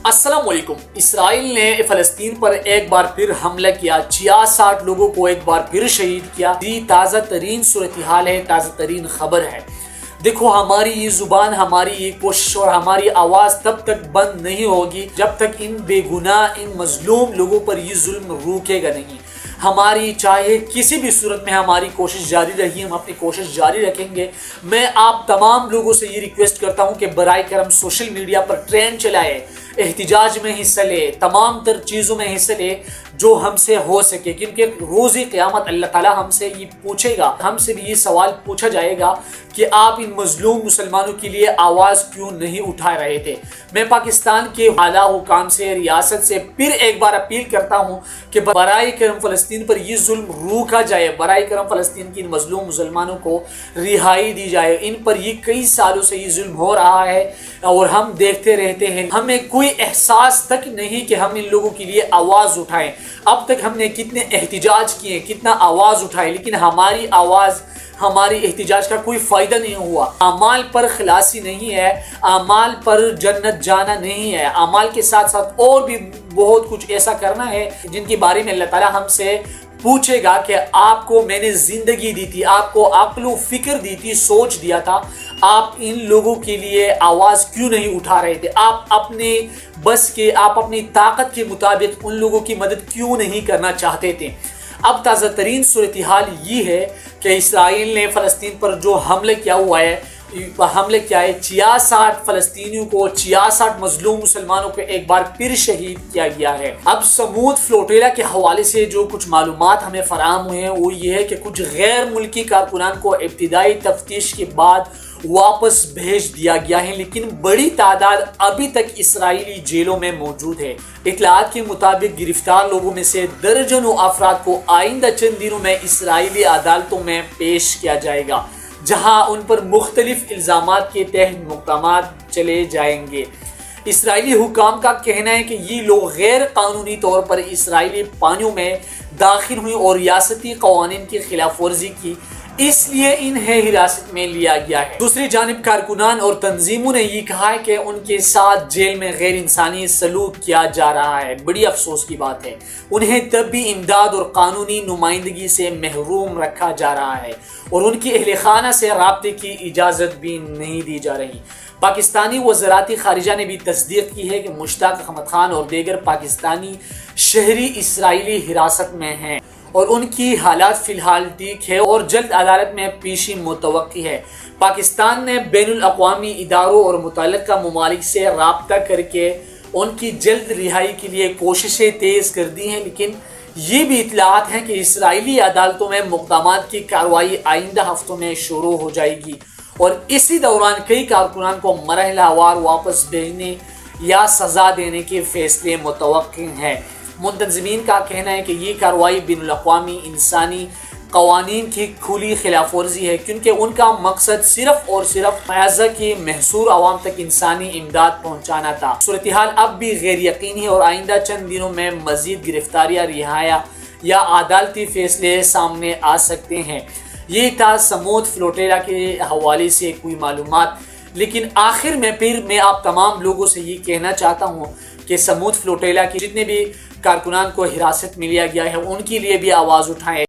अस्सलाम वालेकुम। इसराइल ने फ़लस्तीन पर एक बार फिर हमला किया, 66 लोगों को एक बार फिर शहीद किया। ये ताज़ा तरीन सूरत हाल है, ताज़ा तरीन खबर है। देखो, हमारी ये जुबान, हमारी ये कोशिश और हमारी आवाज़ तब तक बंद नहीं होगी जब तक इन बेगुनाह, इन मजलूम लोगों पर ये जुल्म रुकेगा नहीं। हमारी चाहे किसी भी सूरत में हमारी कोशिश जारी रही, हम अपनी कोशिश जारी रखेंगे। मैं आप तमाम लोगों से ये रिक्वेस्ट करता हूँ कि बराए करम सोशल मीडिया पर ट्रेंड चलाए, एहतिजाज में हिस्सा ले, तमाम तर चीज़ों में हिस्सा ले जो हमसे हो सके, क्योंकि रोज़ी क़यामत अल्लाह ताला हमसे ये पूछेगा, हमसे भी ये सवाल पूछा जाएगा कि आप इन मजलूम मुसलमानों के लिए आवाज़ क्यों नहीं उठा रहे थे। मैं पाकिस्तान के आला हुकाम से, रियासत से फिर एक बार अपील करता हूँ कि बराए करम फ़लस्तीन पर यह जुल्म रोका जाए, बराए करम फ़लस्तीन की इन मजलूम मुसलमानों को रिहाई दी जाए। इन पर ये कई सालों से ये जुल्म हो रहा है और हम देखते रहते हैं। हमें कोई एहसास तक नहीं कि हम इन लोगों के लिए आवाज़ उठाएं। अब तक हमने कितने एहतिजाज किए, कितना आवाज़ उठाई, लेकिन हमारी आवाज़, हमारी एहतिजाज का कोई फ़ायदा नहीं हुआ। अमाल पर खलासी नहीं है, अमाल पर जन्नत जाना नहीं है। अमाल के साथ साथ और भी बहुत कुछ ऐसा करना है जिनके बारे में अल्लाह ताला हमसे पूछेगा कि आपको मैंने ज़िंदगी दी थी, आपको अक्ल फ़िक्र दी थी, सोच दिया था, आप इन लोगों के लिए आवाज़ क्यों नहीं उठा रहे थे? आप अपने बस के, आप अपनी ताकत के मुताबिक उन लोगों की मदद क्यों नहीं करना चाहते थे? अब ताज़ा तरीन सूरत हाल ये है कि इसराइल ने फ़लस्तीन पर जो हमले किया हुआ है, 66 फ़लस्तीनियों को, 66 मजलूम मुसलमानों को एक बार फिर शहीद किया गया है। अब समूद फ्लोटेला के हवाले से जो कुछ मालूमात हमें फराहम हुए हैं वो ये है कि कुछ गैर मुल्की कारकुनान को इब्तिदाई तफ्तीश के बाद वापस भेज दिया गया है, लेकिन बड़ी तादाद अभी तक इसराइली जेलों में मौजूद है। इत्तलात के मुताबिक गिरफ्तार लोगों में से दर्जनों अफराद को आइंदा चंद दिनों में इसराइली अदालतों में पेश किया जाएगा, जहां उन पर मुख्तलिफ इल्ज़ामात के तहत मुक़दमात चले जाएंगे। इसराइली हुकाम का कहना है कि ये लोग गैर कानूनी तौर पर इसराइली पानियों में दाखिल हुए और रियासती कवानीन की खिलाफ वर्जी की, इसलिए इन्हें हिरासत में लिया गया है। दूसरी जानिब कारकुनान और तंजीमों ने ये कहा है कि उनके साथ जेल में गैर इंसानी सलूक किया जा रहा है। बड़ी अफसोस की बात है, उन्हें तब भी इमदाद और कानूनी नुमाइंदगी से महरूम रखा जा रहा है और उनकी अहले खाना से राब्ते की इजाज़त भी नहीं दी जा रही। पाकिस्तानी वज़रात ख़ारिजा ने भी तस्दीक की है कि मुश्ताक अहमद खान और दीगर पाकिस्तानी शहरी इसराइली हिरासत में हैं और उनकी हालात फ़िलहाल ठीक है और जल्द अदालत में पेशी मुतवक्की है। पाकिस्तान ने बैनुल अक़वामी इदारों और मुतल्लिक़ा ममालिक से राब्ता करके उनकी जल्द रिहाई के लिए कोशिशें तेज़ कर दी हैं, लेकिन ये भी इत्तलात हैं कि इसराइली अदालतों में मुक़दमात की कार्रवाई आइंदा हफ्तों में शुरू हो जाएगी और इसी दौरान कई कारकुनान को मरहलावार वापस भेजने या सज़ा देने के फैसले मुतवक्किल हैं। मुंतज़मीन का कहना है कि ये कार्रवाई बैनुल अक़वामी इंसानी कवानीन की खुली खिलाफ वर्जी है, क्योंकि उनका मकसद सिर्फ और सिर्फ गाज़ा के महसूर आवाम तक इंसानी इमदाद पहुँचाना था। सूरत हाल अब भी गैर यकीनी है और आइंदा चंद दिनों में मज़ीद गिरफ्तारियाँ, रिहाया या अदालती फैसले सामने आ सकते हैं। ये था समूद फ्लोटेला के हवाले से कोई मालूमात, लेकिन आखिर में फिर मैं आप तमाम लोगों से ये कहना चाहता हूँ कि समूद फ्लोटेला के जितने भी कारकुनान को हिरासत में लिया गया है उनके लिए भी आवाज़ उठाएं।